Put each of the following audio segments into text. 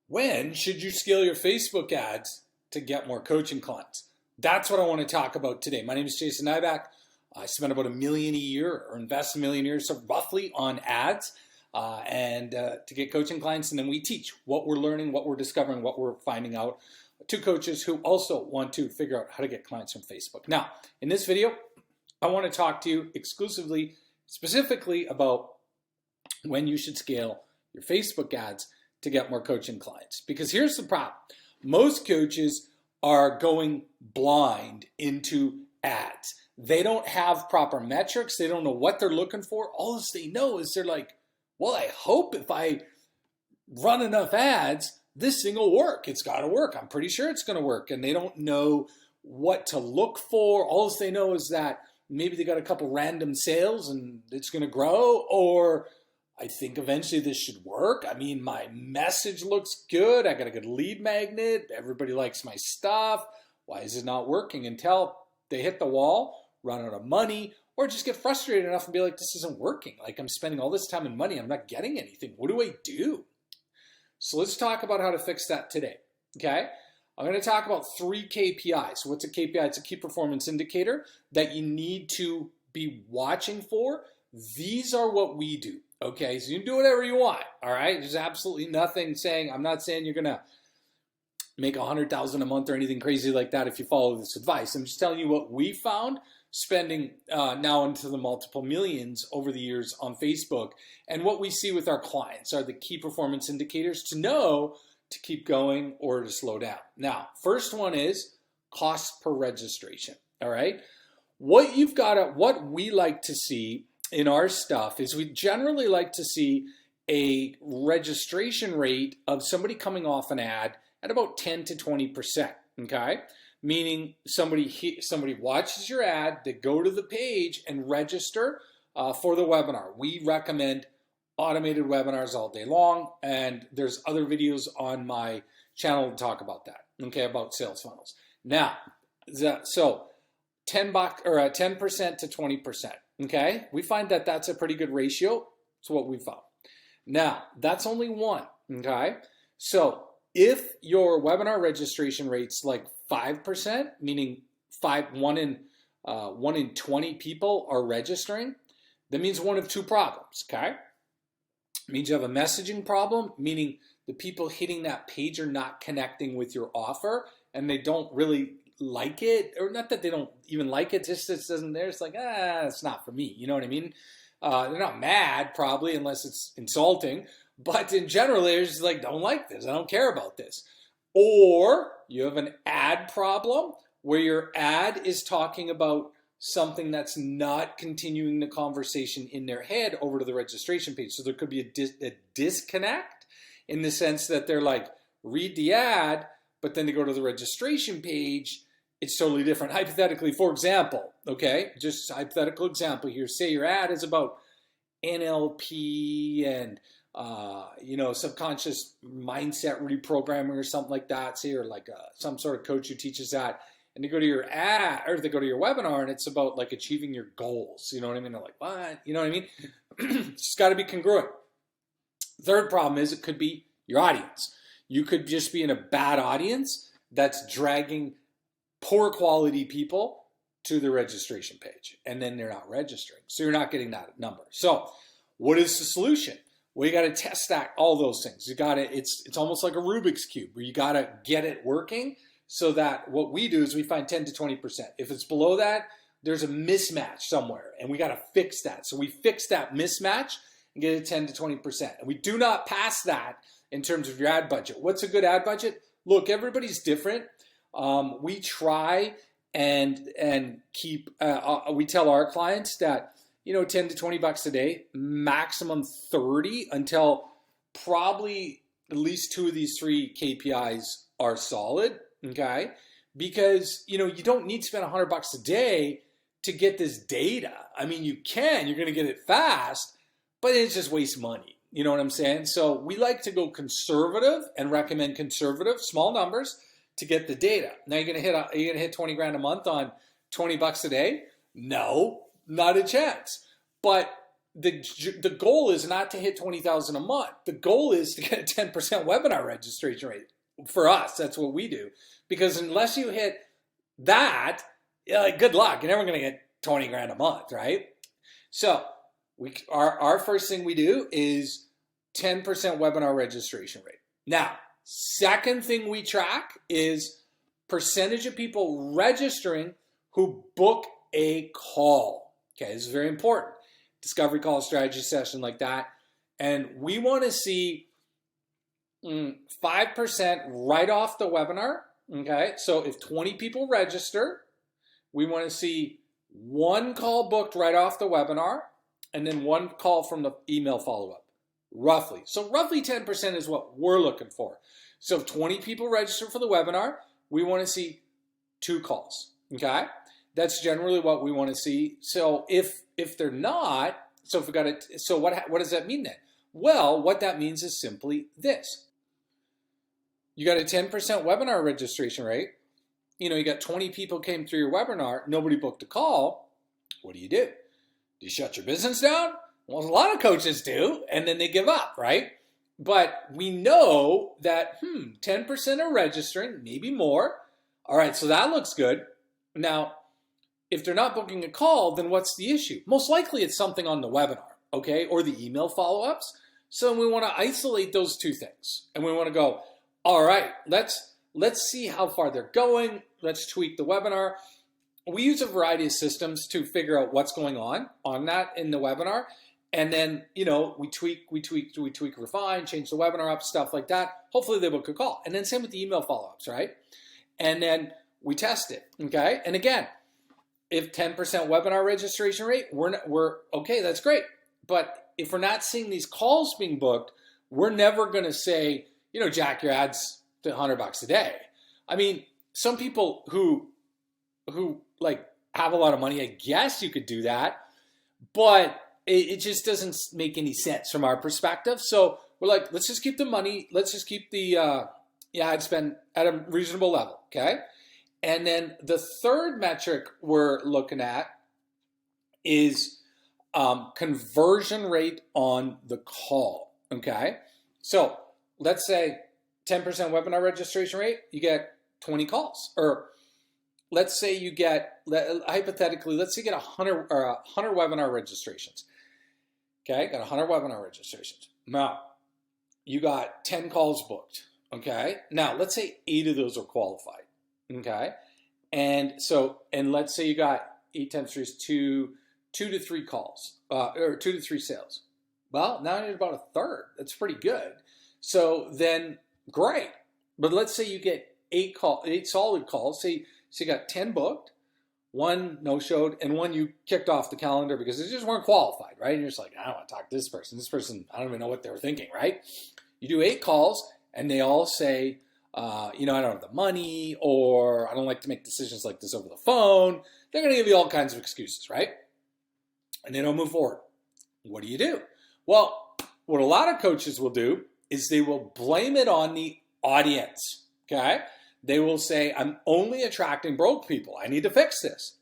When should you scale your Facebook ads to get more coaching clients? That's what I want to talk about today. My name is Jason Nyback. I spend about $1 million a year, or invest $1 million a year, so roughly on ads, and to get coaching clients. And then we teach what we're learning, what we're discovering, what we're finding out to coaches who also want to figure out how to get clients from Facebook. Now, in this video, I want to talk to you specifically about when you should scale your Facebook ads to get more coaching clients. Because here's the problem. Most coaches are going blind into ads. They don't have proper metrics. They don't know what they're looking for. All they know is they're like, well, I hope if I run enough ads, this thing will work. It's got to work. I'm pretty sure it's going to work. And they don't know what to look for. All they know is that maybe they got a couple random sales and it's going to grow, or I think eventually this should work. I mean, my message looks good. I got a good lead magnet. Everybody likes my stuff. Why is it not working? Until they hit the wall, run out of money, or just get frustrated enough and be like, this isn't working. Like, I'm spending all this time and money. I'm not getting anything. What do I do? So let's talk about how to fix that today, okay? I'm going to talk about 3 KPIs. What's a KPI? It's a key performance indicator that you need to be watching for. These are what we do. Okay, so you can do whatever you want, all right? There's absolutely nothing saying, I'm not saying you're going to make $100,000 a month or anything crazy like that if you follow this advice. I'm just telling you what we found spending now into the multiple millions over the years on Facebook, and what we see with our clients are the key performance indicators to know to keep going or to slow down. Now, first one is cost per registration, all right? What we like to see in our stuff is we generally like to see a registration rate of somebody coming off an ad at about 10 to 20%, okay? Meaning somebody watches your ad, they go to the page and register for the webinar. We recommend automated webinars all day long, and there's other videos on my channel to talk about that, okay, about sales funnels. Now, so 10% to 20%. Okay, we find that that's a pretty good ratio. It's what we found. Now, that's only one. Okay, so if your webinar registration rate's like 5%, meaning 1 in 20 people are registering, that means one of 2 problems. Okay, it means you have a messaging problem, meaning the people hitting that page are not connecting with your offer, and they don't really like it, or not that they don't even like it, just it doesn't there. It's like, it's not for me. You know what I mean? They're not mad probably unless it's insulting, but in general, they're just like, don't like this. I don't care about this. Or you have an ad problem where your ad is talking about something that's not continuing the conversation in their head over to the registration page. So there could be a disconnect in the sense that they're like, read the ad, but then they go to the registration page, it's totally different. Hypothetically, for example, okay, just hypothetical example here, say your ad is about NLP and, subconscious mindset reprogramming or something like that, say, or like some sort of coach who teaches that, and they go to your ad, or they go to your webinar and it's about like achieving your goals, you know what I mean? They're like, what? You know what I mean? It's got to be congruent. Third problem is it could be your audience. You could just be in a bad audience that's dragging poor quality people to the registration page, and then they're not registering. So you're not getting that number. So what is the solution? Well, you got to test that, all those things. It's almost like a Rubik's Cube where you got to get it working, so that what we do is we find 10 to 20%. If it's below that, there's a mismatch somewhere, and we got to fix that. So we fix that mismatch and get it 10 to 20%. And we do not pass that in terms of your ad budget. What's a good ad budget? Look, everybody's different. We try and keep, we tell our clients that, 10 to 20 bucks a day, maximum 30, until probably at least 2 of these 3 KPIs are solid, okay? Because, you don't need to spend 100 bucks a day to get this data. I mean, you're going to get it fast, but it's just waste money. You know what I'm saying? So we like to go conservative and recommend conservative, small numbers to get the data. Now you're gonna hit 20 grand a month on 20 bucks a day? No, not a chance. But the goal is not to hit 20,000 a month. The goal is to get a 10% webinar registration rate. For us, that's what we do. Because unless you hit that, good luck. You're never going to get 20 grand a month, right? So our first thing we do is 10% webinar registration rate. Now, second thing we track is percentage of people registering who book a call. Okay, this is very important. Discovery call, strategy session like that. And we want to see 5% right off the webinar. Okay, so if 20 people register, we want to see one call booked right off the webinar and then one call from the email follow-up, roughly. So roughly 10% is what we're looking for. So if 20 people register for the webinar, we want to see 2 calls, okay? That's generally what we want to see. So if they're not, so if we got it, so what does that mean then? Well, what that means is simply this. You got a 10% webinar registration rate. You got 20 people came through your webinar, nobody booked a call. What do? Do you shut your business down? Well, a lot of coaches do, and then they give up, right? But we know that 10% are registering, maybe more. All right, so that looks good. Now, if they're not booking a call, then what's the issue? Most likely it's something on the webinar, okay, or the email follow-ups. So we want to isolate those 2 things, and we want to go, all right, let's see how far they're going. Let's tweak the webinar. We use a variety of systems to figure out what's going on that in the webinar. And then, we tweak, refine, change the webinar up, stuff like that. Hopefully they book a call. And then same with the email follow-ups, right? And then we test it, okay? And again, if 10% webinar registration rate, we're okay, that's great. But if we're not seeing these calls being booked, we're never going to say, jack your ads to $100 a day. I mean, some people who like have a lot of money, I guess you could do that, but it just doesn't make any sense from our perspective. So we're like, let's just keep the money. Let's just keep the ad spend at a reasonable level, okay? And then the third metric we're looking at is conversion rate on the call, okay? So let's say 10% webinar registration rate, you get 20 calls. Or let's say you get, hypothetically, let's say you get 100 webinar registrations. Okay, got 100 webinar registrations. Now, you got 10 calls booked. Okay, now let's say 8 of those are qualified. Okay, and let's say you got 8 times 3 is 2 to 3 calls, or 2 to 3 sales. Well, now you're about a third. That's pretty good. So then, great. But let's say you get 8 solid calls. Say you got 10 booked, 1 no-showed, and 1 you kicked off the calendar because they just weren't qualified, right? And you're just like, I don't want to talk to this person. This person, I don't even know what they were thinking, right? You do 8 calls, and they all say, I don't have the money, or I don't like to make decisions like this over the phone. They're going to give you all kinds of excuses, right? And they don't move forward. What do you do? Well, what a lot of coaches will do is they will blame it on the audience, okay? They will say, I'm only attracting broke people. I need to fix this.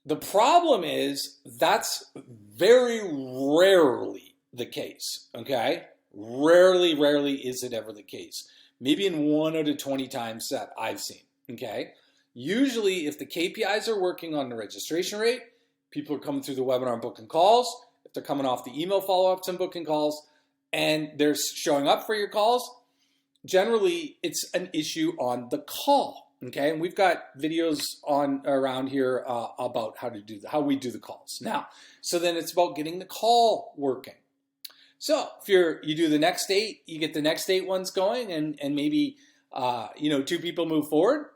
The problem is that's very rarely the case, okay? Rarely is it ever the case. Maybe in 1 out of 20 times that I've seen, okay? Usually, if the KPIs are working on the registration rate, people are coming through the webinar and booking calls. If they're coming off the email follow-ups and booking calls, and they're showing up for your calls, generally it's an issue on the call, okay? And we've got videos around here about how we do the calls. Now, so then it's about getting the call working. So if you do the next 8, you get the next 8 ones going, and maybe 2 people move forward.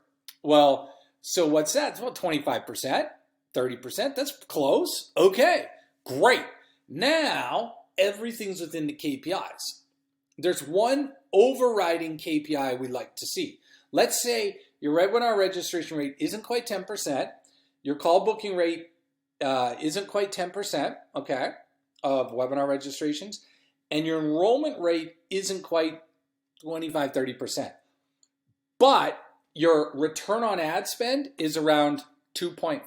Well, so what's that? It's about 25%, 30%. That's close. Okay, great. Now everything's within the KPIs. There's one overriding KPI we like to see. Let's say your webinar registration rate isn't quite 10%. Your call booking rate isn't quite 10%, okay, of webinar registrations. And your enrollment rate isn't quite 25, 30%. But your return on ad spend is around 2.5.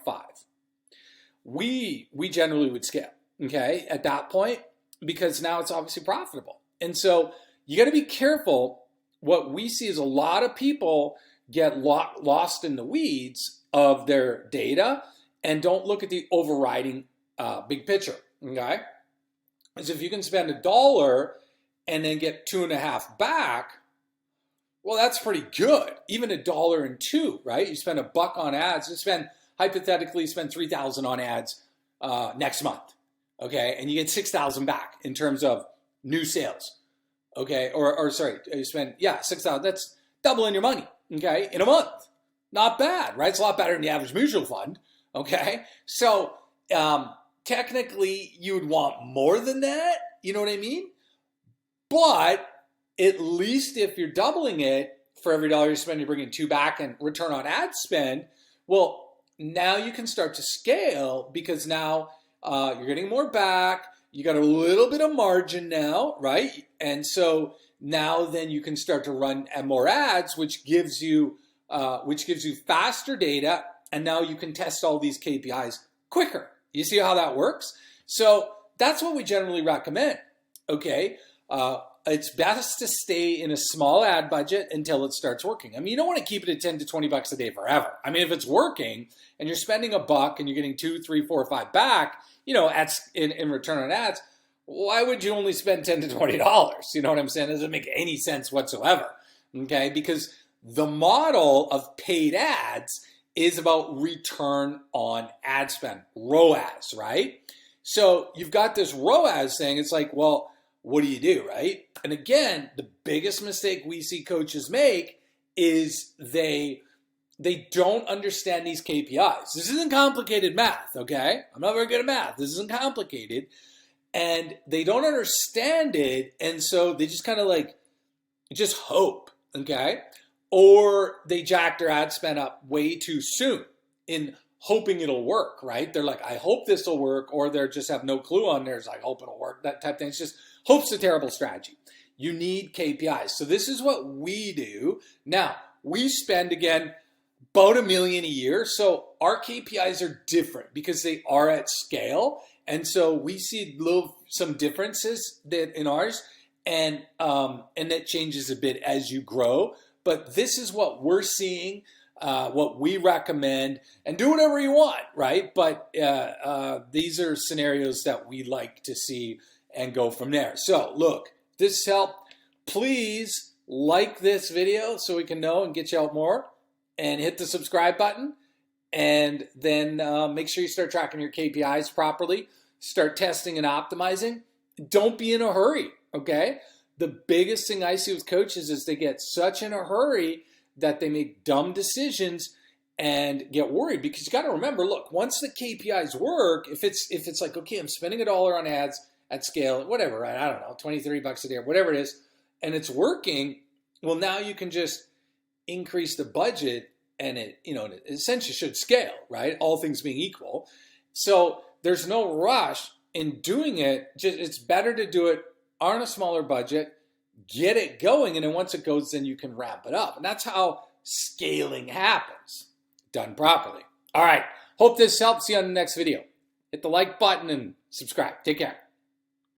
We generally would skip, okay, at that point, because now it's obviously profitable. And so you got to be careful. What we see is a lot of people get lost in the weeds of their data and don't look at the overriding big picture, okay? Because if you can spend $1 and then get 2.5 back, well, that's pretty good. Even $1.02, right? You spend $1 on ads, hypothetically spend $3,000 on ads next month, okay? And you get 6,000 back in terms of new sales, okay? Or sorry, you spend, 6,000, that's doubling your money, okay, in a month. Not bad, right? It's a lot better than the average mutual fund, okay? So technically you would want more than that, you know what I mean? But at least if you're doubling it, for every $1 you spend, you're bringing 2 back, and return on ad spend, well, now you can start to scale, because now you're getting more back, you got a little bit of margin now, right? And so now then you can start to run more ads, which gives you faster data, and now you can test all these KPIs quicker. You see how that works? So that's what we generally recommend, okay? It's best to stay in a small ad budget until it starts working. I mean, you don't want to keep it at 10 to 20 bucks a day forever. I mean, if it's working and you're spending $1 and you're getting 2, 3, 4, 5 back, in return on ads, why would you only spend $10 to $20? You know what I'm saying? It doesn't make any sense whatsoever, okay? Because the model of paid ads is about return on ad spend, ROAS, right? So you've got this ROAS thing. It's like, well, what do you do, right? And again, the biggest mistake we see coaches make is they don't understand these KPIs. This isn't complicated math, okay? I'm not very good at math. This isn't complicated. And they don't understand it, and so they just kind of just hope, okay? Or they jack their ad spend up way too soon in hoping it'll work, right? They're like, I hope this will work, or they just have no clue on theirs, like, hope it'll work, that type of thing. It's just, hope's a terrible strategy. You need KPIs. So this is what we do. Now, we spend, again, about $1 million a year. So our KPIs are different because they are at scale. And so we see some differences in ours, and that changes a bit as you grow. But this is what we're seeing, what we recommend, and do whatever you want, right? But these are scenarios that we like to see and go from there. So look, if this helped, please like this video so we can know and get you out more, and hit the subscribe button, and then make sure you start tracking your KPIs properly, start testing and optimizing. Don't be in a hurry, okay? The biggest thing I see with coaches is they get such in a hurry that they make dumb decisions and get worried, because you got to remember, look, once the KPIs work, if it's like, okay, I'm spending $1 on ads at scale, whatever, right? I don't know, 20, 30 bucks a day or whatever it is, and it's working, well, now you can just increase the budget, and it essentially should scale, right? All things being equal. So there's no rush in doing it. It's better to do it on a smaller budget, get it going, and then once it goes, then you can ramp it up. And that's how scaling happens, done properly. All right, hope this helps. See you on the next video. Hit the like button and subscribe. Take care.